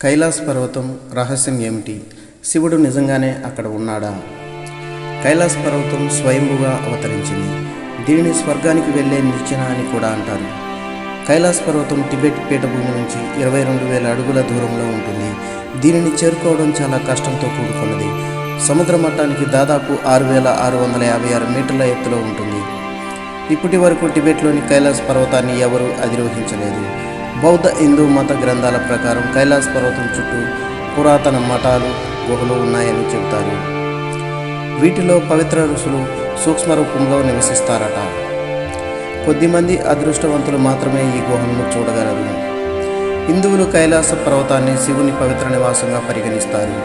కైలాస పర్వతం రహస్యం ఏమిటి? శివుడు నిజంగానే అక్కడ ఉన్నాడా? కైలాస పర్వతం స్వయంభుగా అవతరించింది. దీనిని స్వర్గానికి వెళ్ళే నిచ్చెన అని కూడా అంటారు. కైలాస పర్వతం టిబెట్ పీఠభూమి నుంచి 22,000 అడుగుల దూరంలో ఉంటుంది. దీనిని చేరుకోవడం చాలా కష్టంతో కూడుకున్నది. సముద్ర మట్టానికి దాదాపు 6,656 మీటర్ల ఎత్తులో ఉంటుంది. ఇప్పటి వరకు టిబెట్లోని కైలాస పర్వతాన్ని ఎవరూ అధిరోహించలేదు. బౌద్ధ హిందూ మత గ్రంథాల ప్రకారం కైలాస పర్వతం చుట్టూ పురాతన మఠాలు, గుహలు ఉన్నాయని చెబుతారు. వీటిలో పవిత్ర ఋషులు సూక్ష్మ రూపంలో నివసిస్తారట. కొద్దిమంది అదృష్టవంతులు మాత్రమే ఈ గుహలను చూడగలరు. హిందువులు కైలాస పర్వతాన్ని శివుని పవిత్ర నివాసంగా పరిగణిస్తారు.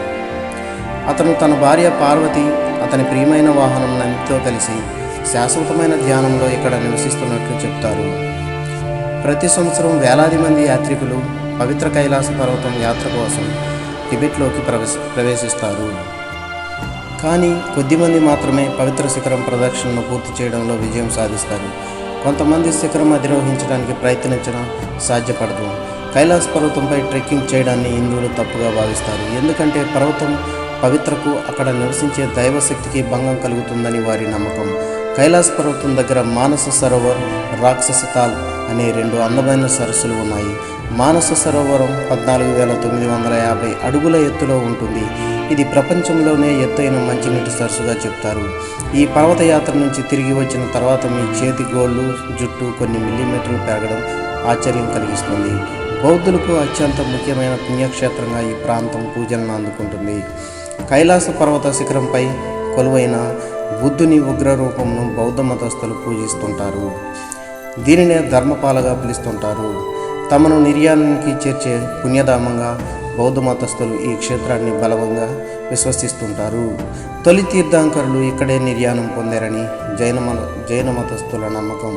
అతను తన భార్య పార్వతి, అతని ప్రియమైన వాహనం నందితో కలిసి శాశ్వతమైన ధ్యానంలో ఇక్కడ నివసిస్తున్నట్లు చెప్తారు. ప్రతి సంవత్సరం వేలాది మంది యాత్రికులు పవిత్ర కైలాస పర్వతం యాత్ర కోసం టిబెట్లోకి ప్రవేశిస్తారు. కానీ కొద్దిమంది మాత్రమే పవిత్ర శిఖరం ప్రదక్షిణను పూర్తి చేయడంలో విజయం సాధిస్తారు. కొంతమంది శిఖరం అధిరోహించడానికి ప్రయత్నించడం సాధ్యపడదు. కైలాస పర్వతంపై ట్రెక్కింగ్ చేయడాన్ని హిందువులు తప్పుగా భావిస్తారు. ఎందుకంటే పర్వతం పవిత్రకు, అక్కడ నివసించే దైవశక్తికి భంగం కలుగుతుందని వారి నమ్మకం. కైలాస పర్వతం దగ్గర మానస సరోవర్, రాక్షస తాల్ అనే 2 అందమైన సరస్సులు ఉన్నాయి. మానస సరోవరం 14,950 అడుగుల ఎత్తులో ఉంటుంది. ఇది ప్రపంచంలోనే ఎత్తైన మంచినీటి సరస్సుగా చెప్తారు. ఈ పర్వతయాత్ర నుంచి తిరిగి వచ్చిన తర్వాత మీ చేతి గోళ్ళు, జుట్టు కొన్ని మిల్లీమీటర్లు పెరగడం ఆశ్చర్యం కలిగిస్తుంది. బౌద్ధులకు అత్యంత ముఖ్యమైన పుణ్యక్షేత్రంగా ఈ ప్రాంతం పూజలను అందుకుంటుంది. కైలాస పర్వత శిఖరంపై కొలువైన బుద్ధుని ఉగ్ర రూపంను బౌద్ధ మతస్థులు పూజిస్తుంటారు. దీనినే ధర్మపాలగా పిలుస్తుంటారు. తమను నిర్యాణానికి చేర్చే పుణ్యధామంగా బౌద్ధ మతస్థులు ఈ క్షేత్రాన్ని బలంగా విశ్వసిస్తుంటారు. తొలి తీర్థంకరులు ఇక్కడే నిర్యాణం పొందారని జైన మతస్థుల నమ్మకం.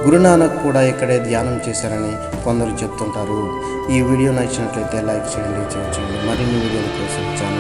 గురునానక్ కూడా ఇక్కడే ధ్యానం చేశారని కొందరు చెప్తుంటారు. ఈ వీడియో నచ్చినట్లయితే లైక్ చేయండి, షేర్ చేయండి. మరిన్ని వీడియోల కోసం ఛానల్